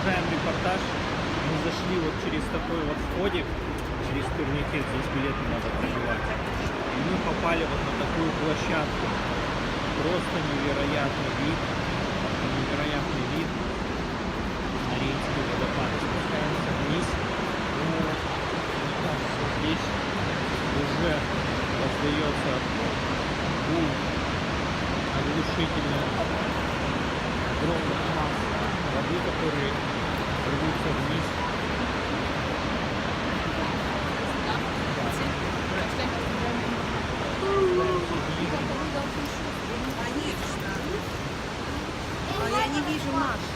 продолжаем репортаж. Мы зашли вот через такой вот входик, через турникет, здесь билеты надо пробивать. И мы попали вот на такую площадку. Просто невероятный вид. Невероятный вид на Рейнский водопад. Спускаемся вниз. Ну, здесь уже раздается гул оглушительный огромных масс воды, которые рвутся вниз. Конечно. А я не вижу Машу.